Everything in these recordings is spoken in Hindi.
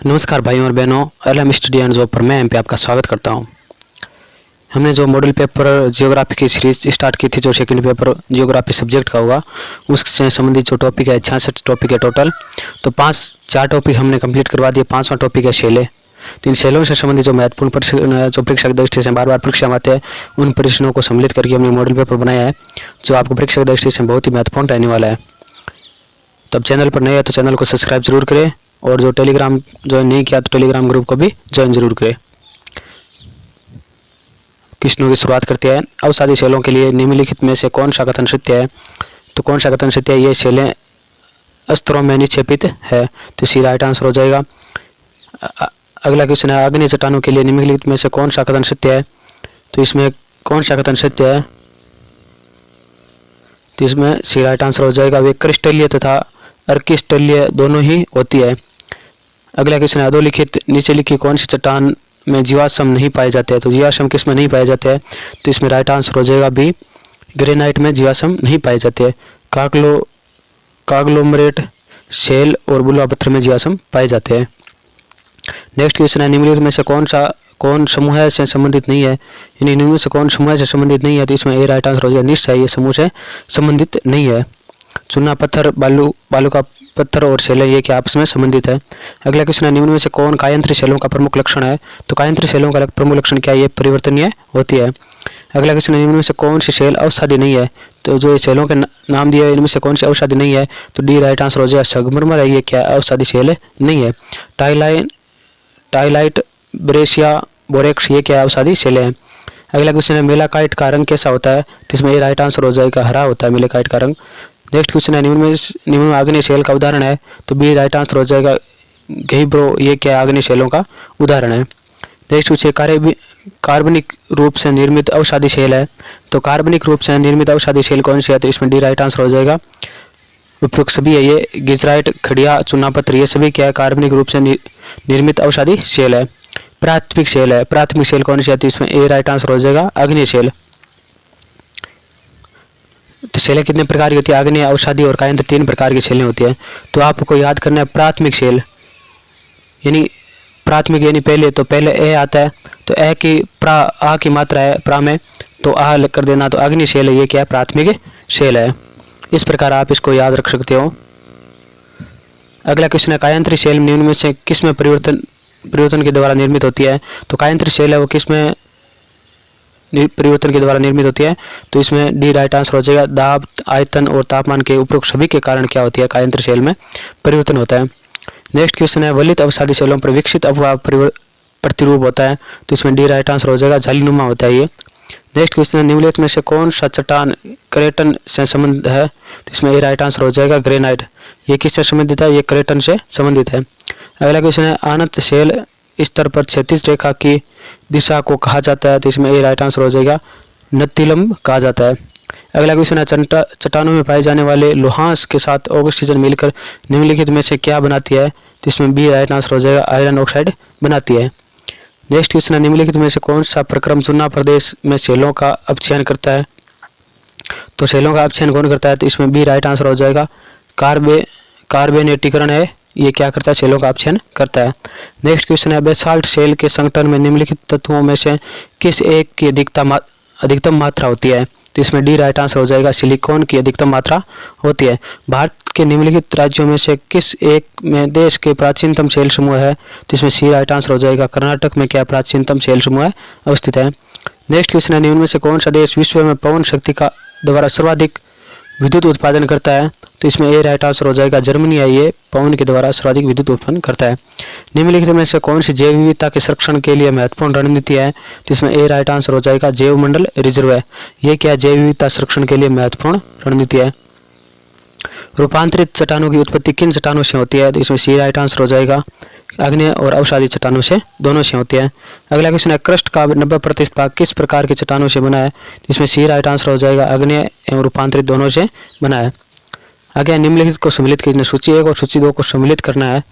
नमस्कार भाइयों और बहनों, एलएम स्टडी एंड जॉब पर मैं एम पे आपका स्वागत करता हूं। हमने जो मॉडल पेपर जियोग्राफी की सीरीज स्टार्ट की थी, जो सेकंड पेपर जियोग्राफी सब्जेक्ट का होगा, उससे संबंधित जो टॉपिक है 66 टॉपिक है टोटल। तो 4 टॉपिक हमने कंप्लीट करवा दिए। 5वां टॉपिक है शैलें। तो इन शैलों से संबंधित जो महत्वपूर्ण जो परीक्षा की दृष्टि से बार बार परीक्षा में आते हैं, उन प्रश्नों को सम्मिलित करके हमने मॉडल पेपर बनाया है, जो आपको परीक्षा की दृष्टि से बहुत ही महत्वपूर्ण रहने वाला है। तो अब चैनल पर नए है तो चैनल को सब्सक्राइब जरूर करें, और जो टेलीग्राम ज्वाइन नहीं किया तो टेलीग्राम ग्रुप को भी ज्वाइन जरूर करें। प्रश्नों की शुरुआत करते हैं। अवसादी शैलों के लिए निम्नलिखित में से कौन सा कथन सत्य है? तो कौन सा कथन सत्य है? ये शैलें स्तरों में निक्षेपित है, तो सी राइट आंसर हो जाएगा। अगला क्वेश्चन है, आग्नेय चट्टानों के लिए निम्नलिखित में से कौन सा कथन सत्य है? तो इसमें कौन सा कथन सत्य है? तो इसमें सी राइट आंसर हो जाएगा। वे क्रिस्टलीय तथा अर्किस्टलीय दोनों ही होती है। अगला क्वेश्चन है, अधोलिखित नीचे लिखी कौन सी चट्टान में जीवाश्म नहीं पाए जाते हैं? तो जीवाश्म किस में नहीं पाए जाते हैं? तो इसमें राइट आंसर हो जाएगा बी, ग्रेनाइट में जीवाश्म नहीं पाए जाते हैं। काग्लोमरेट, शेल और बुलवा पत्थर में जीवाश्म पाए जाते हैं। नेक्स्ट क्वेश्चन है, निम्नलिखित में से कौन समूह से संबंधित नहीं है? यानी निम्न से कौन समूह से संबंधित नहीं है? तो इसमें ए राइट आंसर हो जाएगा। निश्चय ये समूह से संबंधित नहीं है। चूना पत्थर, बालू का पत्थर और शैलें ये क्या आपस में संबंधित है? अगला क्वेश्चन है, निम्न में से कौन कायांत्री शैलों का प्रमुख लक्षण है? तो कायांत्री शैलों का प्रमुख लक्षण क्या है? ये परिवर्तनीय होती है। अगला क्वेश्चन है, निम्न में से कौन सी शैल अवसादी नहीं है? तो जो शैलों के नाम दिए है, इनमें से कौन सी अवसादी नहीं है? तो डी राइट आंसर हो जाएगा। संगमरमर है, ये क्या अवसादी शैल नहीं है। टाइलाइट, ब्रेशिया, बोरेक्स ये क्या अवसादी शैलें हैं। अगला क्वेश्चन है, मेलाकाइट का रंग कैसा होता है? तो इसमें ए राइट आंसर हो जाएगा, हरा होता है मेलाकाइट का रंग। नेक्स्ट क्वेश्चन है, निम्न में आग्नेय शैल का उदाहरण है? तो बी राइट आंसर हो जाएगा। गहीब्रो ये क्या आग्नेय शैलों का उदाहरण है। नेक्स्ट क्वेश्चन, कार्बनिक रूप से निर्मित अवसादी शैल है? तो कार्बनिक रूप से निर्मित अवसादी शैल कौन सी है? तो इसमें डी राइट आंसर हो जाएगा। उपरोक्त सभी है, ये गिजराइट, खड़िया, चूनापत्थर ये सभी क्या है? कार्बनिक रूप से निर्मित अवसादी शैल है। प्राथमिक शैल है, प्राथमिक शैल कौन सी है? तो इसमें ए राइट आंसर हो जाएगा, आग्नेय शैल। तो शैलें कितने प्रकार की होती है? आग्नेय, अवसादी और कायांत्र 3 प्रकार की शैलें होती है। तो आपको याद करना है प्राथमिक शैल, यानी प्राथमिक यानी पहले ए आता है, तो ए की आ की मात्रा है प्रा में, तो आ कर देना, तो आग्नेय शैल है, ये क्या है? प्राथमिक शैल है। इस प्रकार आप इसको याद रख सकते हो। अगला क्वेश्चन है, कायांत्री शैल निम्न में से किस में परिवर्तन के द्वारा निर्मित होती है? तो कायांत्री शैल है वो किस में परिवर्तन के द्वारा निर्मित होती है? तो इसमें डी राइट आंसर हो जाएगा। दाब, आयतन और तापमान के उपरोक्त सभी के कारण क्या होती है? कायांत्री शैल में परिवर्तन होता है। नेक्स्ट क्वेश्चन है, वलित अवसादी शैलों पर विकसित अपवाह प्रतिरूप होता है? तो इसमें डी राइट आंसर हो जाएगा, जालीनुमा होता है ये। नेक्स्ट क्वेश्चन है, निम्नलिखित में से कौन सा चट्टान क्रेटन से संबंधित है? तो इसमें ए राइट आंसर हो जाएगा, ग्रेनाइट। ये किससे संबंधित है? ये क्रेटन से संबंधित है। अगला क्वेश्चन है, आनत शैल स्तर पर क्षैतिज रेखा की दिशा को कहा जाता है? तो इसमें ए राइट आंसर हो जाएगा, नत्तिलम कहा जाता है। अगला क्वेश्चन है, चट्टानों में पाए जाने वाले लोहांश के साथ ऑक्सीजन मिलकर निम्नलिखित में से क्या बनाती है? तो इसमें बी राइट आंसर हो जाएगा, आयरन ऑक्साइड बनाती है। नेक्स्ट क्वेश्चन है, निम्नलिखित में से कौन सा प्रक्रम चुनाव प्रदेश में शैलों का अपक्षयन करता है? तो शैलों का अपक्षयन कौन करता है? तो इसमें बी राइट आंसर हो जाएगा, कार्बोनेटीकरण है, ये क्या करता है? शैलों का अपक्षयन करता है। नेक्स्ट क्वेश्चन है, बेसाल्ट शैल के संगठन में निम्नलिखित तत्वों में से किस एक की अधिकतम मात्रा होती है? तो इसमें डी राइट आंसर हो जाएगा, सिलिकॉन की अधिकतम मात्रा होती है। भारत के निम्नलिखित राज्यों में से किस एक में देश के प्राचीनतम शैल समूह है? तो इसमें सी राइट आंसर हो जाएगा, कर्नाटक में क्या प्राचीनतम शैल समूह अवस्थित है। नेक्स्ट क्वेश्चन है, निम्न में से कौन सा देश विश्व में पवन शक्ति का द्वारा सर्वाधिक विद्युत उत्पादन करता है? तो इसमें ए राइट आंसर हो जाएगा, जर्मनी है, ये पवन के द्वारा सर्वाधिक विद्युत उत्पन्न करता है। निम्नलिखित में से कौन सी जैव विविधता के संरक्षण के लिए महत्वपूर्ण रणनीति है? तो इसमें ए राइट आंसर हो जाएगा, जैव मंडल रिजर्व है, ये क्या जैव विविधता संरक्षण के लिए महत्वपूर्ण रणनीति है। रूपांतरित चट्टानों की उत्पत्ति किन चट्टानों से होती है? तो इसमें सी राइट आंसर हो जाएगा, आग्नेय और अवसादी चट्टानों से दोनों से होती है। अगला क्वेश्चन है, क्रस्ट का 90% भाग किस प्रकार के चट्टानों से बना है? तो इसमें सी राइट आंसर हो जाएगा, आग्नेय एवं रूपांतरित दोनों से बना है। आगे निम्नलिखित को सम्मिलित कीजिए, सूची 1 और सूची 2 को सम्मिलित करना है।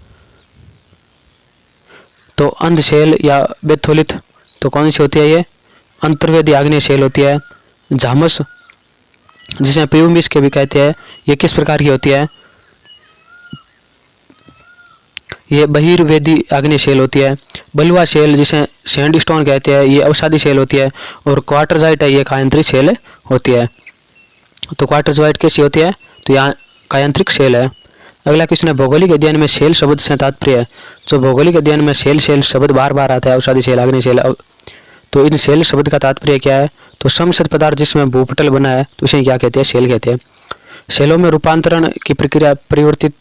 तो अंध शैल या बेथोलित तो कौन सी होती है? ये अंतर्वेदी आग्नेय शैल होती है। झामस जिसे प्यूमिस के भी कहते हैं, ये किस प्रकार की होती है? ये बहिर्वेदी आग्नेय शैल होती है। बलुआ शैल जिसे सैंडस्टोन कहते हैं ये अवसादी शैल होती है। और क्वार्टरजाइट है ये कायांत्रिक शैल होती है। तो क्वार्टरजाइट कैसी होती है? तो यहाँ कायांत्रिक शैल है। अगला क्वेश्चन है भौगोलिक अध्ययन में शैल शब्द से तात्पर्य है। जो भौगोलिक अध्ययन में शैल शैल शब्द बार बार आता है, अवसादी शैल, आग्नेय शैल, तो इन शैल शब्द का तात्पर्य क्या है? तो समसत पदार्थ जिसमें भूपटल बना है तो उसे क्या कहते हैं? शैल कहते हैं। शैलों में रूपांतरण की प्रक्रिया परिवर्तित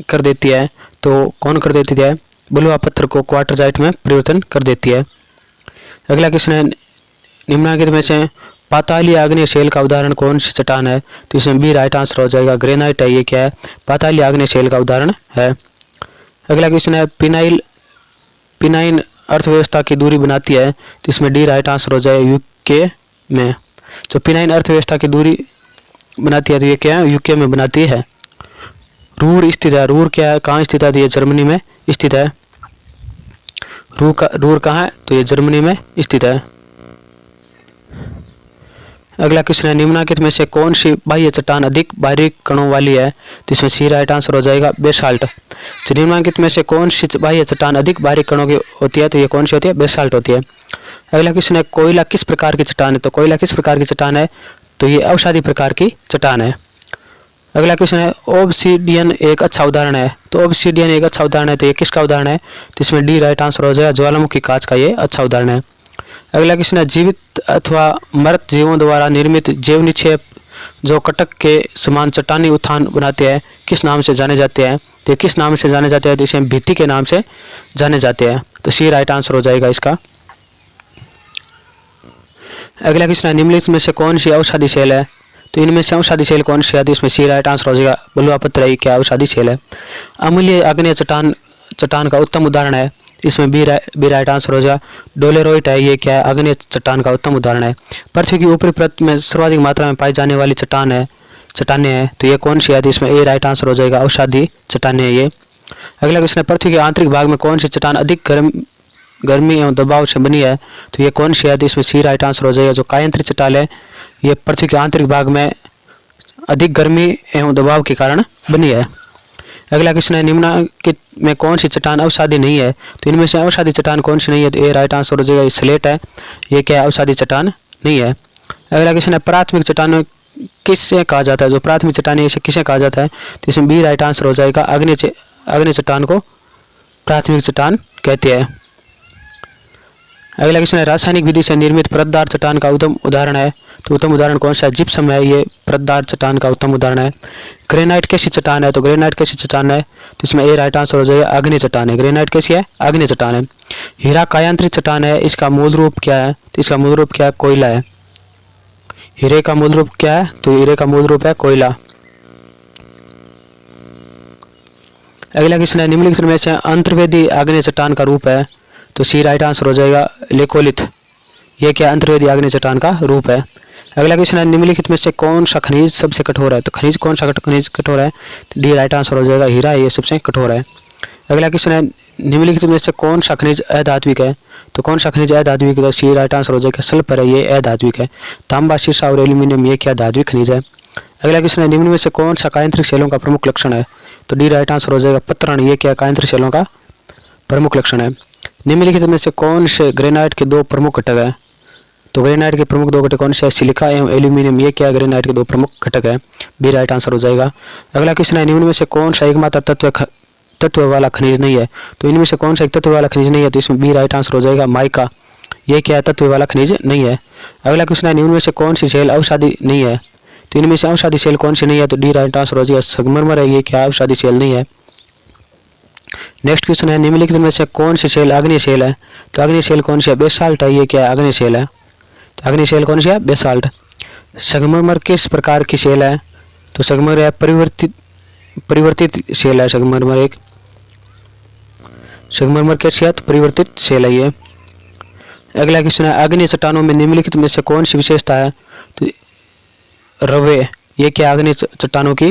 कर देती है। तो कौन कर देती है? बलुआ पत्थर को क्वार्टरजाइट में परिवर्तन कर देती है। अगला क्वेश्चन है निम्नलिखित में से पाताली आग्नेय शैल का उदाहरण कौन सी चट्टान है? तो इसमें बी राइट आंसर हो जाएगा। ग्रेनाइट है ये क्या है? पाताली आग्नेय शैल का उदाहरण है। अगला क्वेश्चन है पिनाइन अर्थव्यवस्था की दूरी बनाती है। तो इसमें डी राइट आंसर हो जाएगा यूके में। जो पिनाइन अर्थव्यवस्था की दूरी बनाती है तो ये क्या है? यूके में बनाती है। रूर स्थित है। रूर क्या है? कहाँ स्थित है? तो ये जर्मनी में स्थित है। रूर कहाँ है? तो ये जर्मनी में स्थित है। अगला क्वेश्चन है निम्नलिखित में से कौन सी बाह्य चट्टान अधिक बारीक कणों वाली है? तो इसमें सी राइट आंसर हो जाएगा बेसाल्ट। तो निम्नलिखित में से कौन सी बाह्य चट्टान अधिक बारीक कणों की होती है? तो ये कौन सी होती है? बेसाल्ट होती है। अगला क्वेश्चन है कोयला किस प्रकार की चट्टान है? तो कोयला किस प्रकार की चट्टान है? तो ये अवसादी प्रकार की चट्टान है। अगला क्वेश्चन है ओब्सिडियन एक अच्छा उदाहरण है। तो ओब्सिडियन एक अच्छा उदाहरण है तो ये किसका उदाहरण है? तो इसमें डी राइट आंसर हो जाएगा ज्वालामुखी कांच का ये अच्छा उदाहरण है। अगला क्वेश्चन है जीवित अथवा मृत जीवों द्वारा निर्मित जैव निक्षेप जो कटक के समान चट्टानी उत्थान बनाते हैं किस नाम से जाने जाते हैं? तो किस नाम से जाने जाते हैं? तो इसे भित्ति के नाम से जाने जाते हैं। तो सी राइट आंसर हो जाएगा इसका। अगला क्वेश्चन है निम्नलिखित में से कौन सी अवसादी शैल है? तो इनमें से अवसादी शैल कौन सी है? तो इसमें सी राइट आंसर हो जाएगा बलुआ पत्थर क्या अवसादी शैल है। अम्लीय आग्नेय चट्टान का उत्तम उदाहरण है। इसमें बी राइट आंसर हो जाएगा डोलेरोइट है ये क्या है? आग्नेय चट्टान का उत्तम उदाहरण है। पृथ्वी की ऊपरी परत में सर्वाधिक मात्रा में पाई जाने वाली चट्टानें हैं तो ये कौन सी है? तो इसमें ए राइट आंसर हो जाएगा अवसादी चट्टानें है ये। अगला क्वेश्चन है पृथ्वी के आंतरिक भाग में कौन सी चट्टान अधिक गर्मी एवं दबाव से बनी है? तो ये कौन सी है? तो इसमें सी राइट आंसर हो जाएगा जो कायांत्रिक चट्टान है ये पृथ्वी के आंतरिक भाग में अधिक गर्मी एवं दबाव के कारण बनी है। अगला क्वेश्चन है निम्नलिखित में कौन सी चट्टान अवसादी नहीं है? तो इनमें से अवसादी चट्टान कौन सी नहीं है? तो ए राइट आंसर हो जाएगा ये स्लेट है ये क्या है? अवसादी चट्टान नहीं है। अगला क्वेश्चन है प्राथमिक चट्टान किससे कहा जाता है? जो प्राथमिक चट्टान है इसे किसे कहा जाता है? तो इसमें बी राइट आंसर हो जाएगा आग्नेय चट्टान को प्राथमिक चट्टान कहते हैं। अगला क्वेश्चन है रासायनिक विधि से निर्मित परतदार चट्टान का उत्तम उदाहरण है। तो उत्तम उदाहरण कौन सा है? जिप्सम है ये परतदार चट्टान का उत्तम उदाहरण है। ग्रेनाइट कैसी चट्टान है? तो ग्रेनाइट कैसी चट्टान है? तो इसमें ए राइट आंसर हो जाएगा आग्नेय चट्टान है। ग्रेनाइट कैसी है? आग्नेय चट्टान है। हीरा कायांत्रिक चट्टान है इसका मूल रूप क्या है? तो इसका मूल रूप क्या है? कोयला है। हीरे का मूल रूप क्या है? तो हीरे का मूल रूप है कोयला। अगला क्वेश्चन है निम्नलिखित में से अंतर्वेदी आग्नेय चट्टान का रूप है। तो सी राइट आंसर हो जाएगा लेकोलिथ ये क्या अंतर्वेदी आग्नेय चट्टान का रूप है। अगला क्वेश्चन है निम्नलिखित में से कौन सा खनिज सबसे कठोर है? तो खनिज कौन सा खनिज कठोर है? तो डी राइट आंसर हो जाएगा हीरा ये सबसे कठोर है। अगला क्वेश्चन है निम्नलिखित में से कौन सा खनिज अधात्विक है? तो कौन सा खनिज अधात्विक है? तो सी राइट आंसर हो जाएगा सल्फर है ये अधात्विक है। तांबा शीशा और एल्यूमिनियम ये क्या धात्विक खनिज है। अगला क्वेश्चन है निम्न में से कौन सा कायांत्रिक शैलों का प्रमुख लक्षण है? तो डी राइट आंसर हो जाएगा पत्रण ये क्या कायांत्रिक शैलों का प्रमुख लक्षण है। निम्नलिखित में से कौन से ग्रेनाइट के दो प्रमुख घटक है? तो ग्रेनाइट के प्रमुख दो घटक कौन से है? सिलिका एवं एल्यूमिनियम ये क्या ग्रेनाइट के दो प्रमुख घटक है। बी राइट आंसर हो जाएगा। अगला क्वेश्चन है निम्न में से कौन सा एकमात्र तत्व वाला खनिज नहीं है? तो इनमें से कौन सा एक तत्व वाला खनिज नहीं है? तो इसमें बी राइट आंसर हो जाएगा माइका ये क्या तत्व वाला खनिज नहीं है। अगला क्वेश्चन है निम्न में से कौन सी शैल अवसादी नहीं है? तो इनमें से अवसादी शैल कौन सी नहीं है? तो डी राइट आंसर हो जाएगा संगमरमर है ये क्या अवसादी शैल नहीं है। नेक्स्ट क्वेश्चन है निम्नलिखित में से कौन सी शैल आग्नेय शैल है? तो आग्नेय शैल कौन सी है? बेसाल्ट है ये क्या आग्नेय शैल है। तो आग्नेय शैल कौन सी है? बेसाल्ट। संगमरमर किस प्रकार की शैल है? तो संगमरमर है परिवर्तित शैल है। संगमरमर कैसी है? तो परिवर्तित शैल है ये। अगला क्वेश्चन है आग्नेय चट्टानों में निम्नलिखित में से कौन सी विशेषता है? तो रवे ये क्या आग्नेय चट्टानों की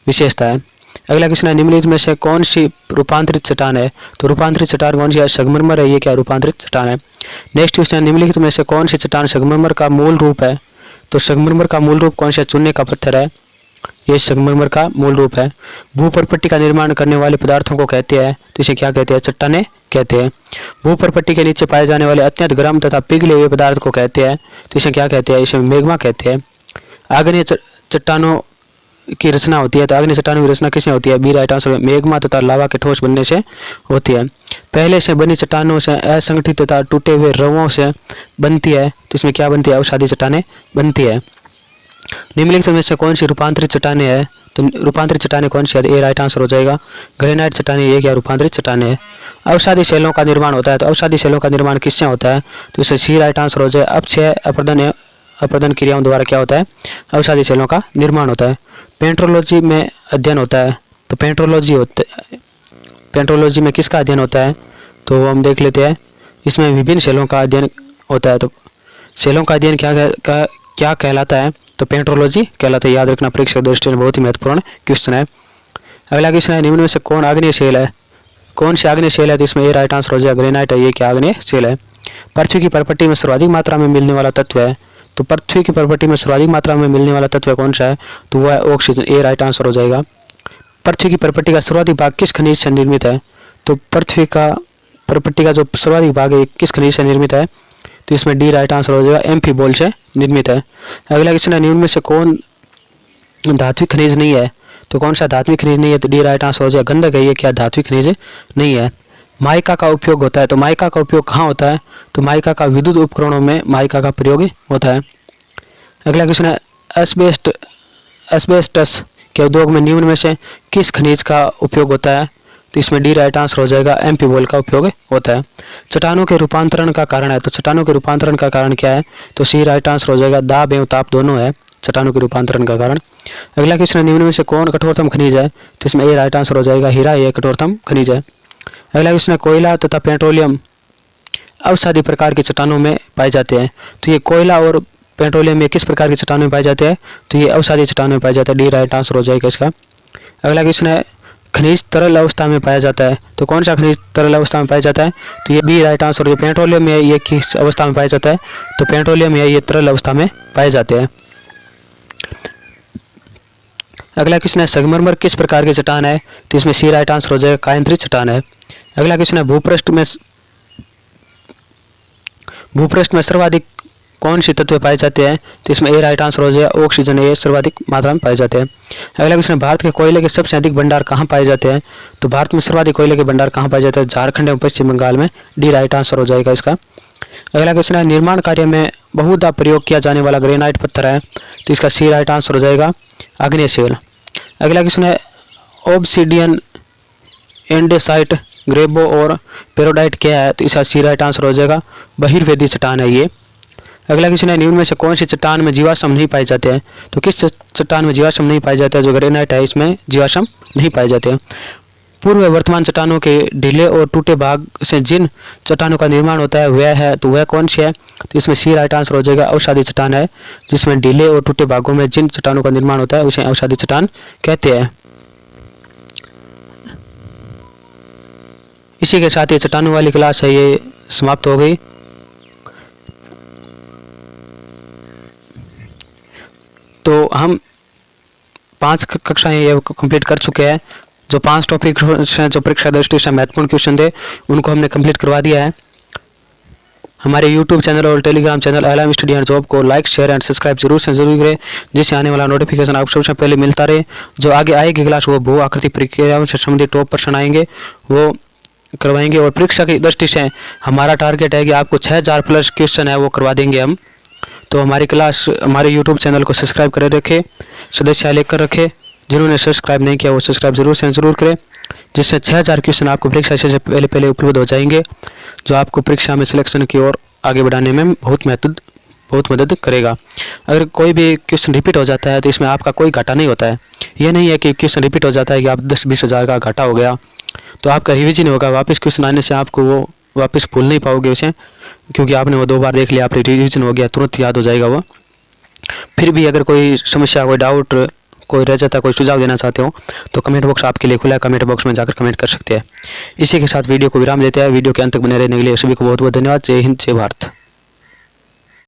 विशेषता है। अगला क्वेश्चन है निम्नलिखित में से कौन सी रूपांतरित चट्टान है? तो रूपांतरित चट्टान कौन सी है? संगमरमर है ये क्या रूपांतरित चट्टान है। नेक्स्ट क्वेश्चन है निम्नलिखित में से कौन सी चट्टान संगमरमर का मूल रूप है? तो संगमरमर का मूल रूप कौन सा? चूने का पत्थर है ये संगमरमर का मूल रूप है। भूपरपट्टी का निर्माण करने वाले पदार्थों को कहते हैं तो इसे क्या कहते हैं? चट्टाने कहते हैं। भूपरपट्टी के नीचे पाए जाने वाले अत्यंत गर्म तथा पिघले हुए पदार्थ को कहते हैं तो इसे क्या कहते हैं? इसे मैग्मा कहते हैं। आग्नेय चट्टानों की रचना होती है तो आग्नेय चट्टानों की रचना किससे होती है? B right answer. मैग्मा तथा लावा के ठोस बनने से होती है। पहले से बनी चट्टानों से असंगठित तथा टूटे हुए रवों से बनती है तो इसमें क्या बनती है? अवसादी चट्टानें बनती है। निम्नलिखित में से कौन सी रूपांतरित चट्टानें है? तो रूपांतरित चट्टानें कौन सी है? ए राइट आंसर हो जाएगा। ग्रेनाइट चट्टानें ये क्या रूपांतरित चट्टानें है। अवसादी सेलों का निर्माण होता है तो अवसादी सेलों का निर्माण किससे होता है? तो इससे सी राइट आंसर हो जाए। अपक्षय अपर्दन क्रियाओं द्वारा क्या होता है? अवसादी सेलों का निर्माण होता है। पेट्रोलॉजी में अध्ययन होता है तो पेट्रोलॉजी में किसका अध्ययन होता है? तो वो हम देख लेते हैं। इसमें विभिन्न सेलों का अध्ययन होता है तो सेलों का अध्ययन क्या कहलाता है? तो पेट्रोलॉजी कहलाता है। याद रखना, परीक्षा दृष्टि से बहुत ही महत्वपूर्ण क्वेश्चन है। अगला क्वेश्चन है, निम्न में से कौन आग्नेय सेल है? कौन सी आग्नेय सेल है? तो इसमें ए राइट आंसर हो जाएगा। ग्रेनाइट है ये क्या आग्नेय सेल है। पृथ्वी की परपट्टी में सर्वाधिक मात्रा में मिलने वाला तत्व है तो पृथ्वी की परपट्टी में सर्वाधिक मात्रा में मिलने वाला तत्व कौन सा है? तो वह है ऑक्सीजन। ए राइट आंसर हो जाएगा। पृथ्वी की परपट्टी का सर्वाधिक भाग किस खनिज से निर्मित है? तो पृथ्वी का परपट्टी का जो सर्वाधिक भाग है किस खनिज से निर्मित है? तो इसमें डी राइट आंसर हो जाएगा। एम्फीबॉल से निर्मित है। अगला क्वेश्चन है, निम्न में से कौन धात्विक खनिज नहीं है? तो कौन सा धात्विक खनिज नहीं है? तो डी राइट आंसर हो जाएगा। गंधक है ये क्या धात्विक खनिज नहीं है। माइका का उपयोग होता है तो माइका का उपयोग कहाँ होता है? तो माइका का विद्युत उपकरणों में माइका का प्रयोग होता है। अगला क्वेश्चन है, एस्बेस्टस के उद्योग में निम्न में से किस खनिज का उपयोग होता है? तो इसमें डी राइट आंसर हो जाएगा। एम्फीबॉल का उपयोग होता है। चट्टानों के रूपांतरण का कारण है तो चट्टानों के रूपांतरण का कारण क्या है? तो सी राइट आंसर हो जाएगा। दाब एवं ताप दोनों है चट्टानों के रूपांतरण का कारण। अगला क्वेश्चन है, निम्न में से कौन कठोरतम खनिज है? तो इसमें ए राइट आंसर हो जाएगा। हीरा ये कठोरतम खनिज है। अगला क्वेश्चन है, कोयला तथा पेट्रोलियम अवसादी प्रकार की चट्टानों में पाए जाते हैं तो ये कोयला और पेट्रोलियम में किस प्रकार की चट्टानों में पाए जाते हैं? तो ये अवसादी चट्टानों में पाए जाता है। डी राइट आंसर हो जाएगा इसका। अगला क्वेश्चन है, खनिज तरल अवस्था में पाया जाता है तो कौन सा खनिज तरल अवस्था में पाया जाता है? तो ये बी राइट आंसर हो जाएगा। पेट्रोलियम है ये किस अवस्था में पाया जाता है? तो पेट्रोलियम है ये तरल अवस्था में पाए जाते हैं। अगला क्वेश्चन है, संगमरमर किस प्रकार की चट्टान है? तो इसमें सी राइट आंसर हो जाएगा। कायांतरित चट्टान है। अगला क्वेश्चन है, भूपृष्ठ में सर्वाधिक कौन से तत्व पाए जाते हैं? तो इसमें ए राइट आंसर हो जाएगा। ऑक्सीजन ये सर्वाधिक मात्रा में पाए जाते हैं। अगला क्वेश्चन है, भारत के कोयले के सबसे अधिक भंडार कहाँ पाए जाते हैं? तो भारत में सर्वाधिक कोयले के भंडार कहाँ पाए जाते हैं? झारखंड एवं पश्चिम बंगाल में। डी राइट आंसर हो जाएगा इसका। अगला क्वेश्चन है, निर्माण कार्य में बहुधा प्रयोग किया जाने वाला ग्रेनाइट पत्थर है तो इसका सी राइट आंसर हो जाएगा। आग्नेय सेल। अगला क्वेश्चन है, ऑब्सिडियन, एंडेसाइट, ग्रेबो और पेरोडाइट क्या है? तो इसका सी राइट आंसर हो जाएगा। बहिर्वेदी चट्टान है ये। अगला क्वेश्चन है, निम्न में से कौन सी चट्टान में जीवाश्म नहीं पाए जाते हैं? तो किस चट्टान में जीवाश्म नहीं पाए जाते हैं? जो ग्रेनाइट है इसमें जीवाश्म नहीं पाए जाते हैं। पूर्व वर्तमान चट्टानों के ढीले और टूटे भाग से जिन चट्टानों का निर्माण होता है वह कौन सी है? तो इसमें सी राइट आंसर हो जाएगा। अवसादी चट्टान है जिसमें ढीले और टूटे भागों में जिन चट्टानों का निर्माण होता है उसे अवसादी चट्टान कहते हैं। इसी के साथ ये चट्टानों वाली क्लास है ये समाप्त हो गई। तो हम 5 कक्षाएं ये कंप्लीट कर चुके हैं। जो 5 टॉपिक हैं जो परीक्षा दृष्टि से महत्वपूर्ण क्वेश्चन थे उनको हमने कंप्लीट करवा दिया है। हमारे यूट्यूब चैनल और Telegram channel IIM study and job को लाइक, शेयर एंड सब्सक्राइब जरूर से जरूर करें जिससे आने वाला नोटिफिकेशन आपको सबसे पहले मिलता रहे। जो आगे आएगी क्लास वो भू आकृति प्रक्रियाओं से संबंधित टॉप पर्सन आएंगे वो करवाएंगे। और परीक्षा की दृष्टि से हमारा टारगेट है कि आपको 6000 प्लस क्वेश्चन है वो करवा देंगे हम। तो हमारी क्लास हमारे यूट्यूब चैनल को सब्सक्राइब करे रखें, सदस्य लेकर रखें। जिन्होंने सब्सक्राइब नहीं किया वो सब्सक्राइब जरूर से जरूर करें जिससे 6000 क्वेश्चन आपको परीक्षा से पहले उपलब्ध हो जाएंगे जो आपको परीक्षा में सिलेक्शन की ओर आगे बढ़ाने में बहुत मदद करेगा। अगर कोई भी क्वेश्चन रिपीट हो जाता है तो इसमें आपका कोई घाटा नहीं होता है। ये नहीं है कि क्वेश्चन रिपीट हो जाता है कि आप 10-20 हज़ार का घाटा हो गया तो आपका रिविजन होगा। वापस क्वेश्चन आने से आपको वो वापस भूल नहीं पाओगे उसे, क्योंकि आपने वो 2 बार देख लिया, आप रिविजन हो गया, तुरंत याद हो जाएगा वो। फिर भी अगर कोई समस्या, कोई डाउट, कोई रह जाता, कोई सुझाव देना चाहते हो तो कमेंट बॉक्स आपके लिए खुला है। कमेंट बॉक्स में जाकर कमेंट कर सकते हैं। इसी के साथ वीडियो को विराम देते हैं। वीडियो के अंत तक बने रहने के लिए सभी को बहुत बहुत धन्यवाद। जय हिंद, जय भारत।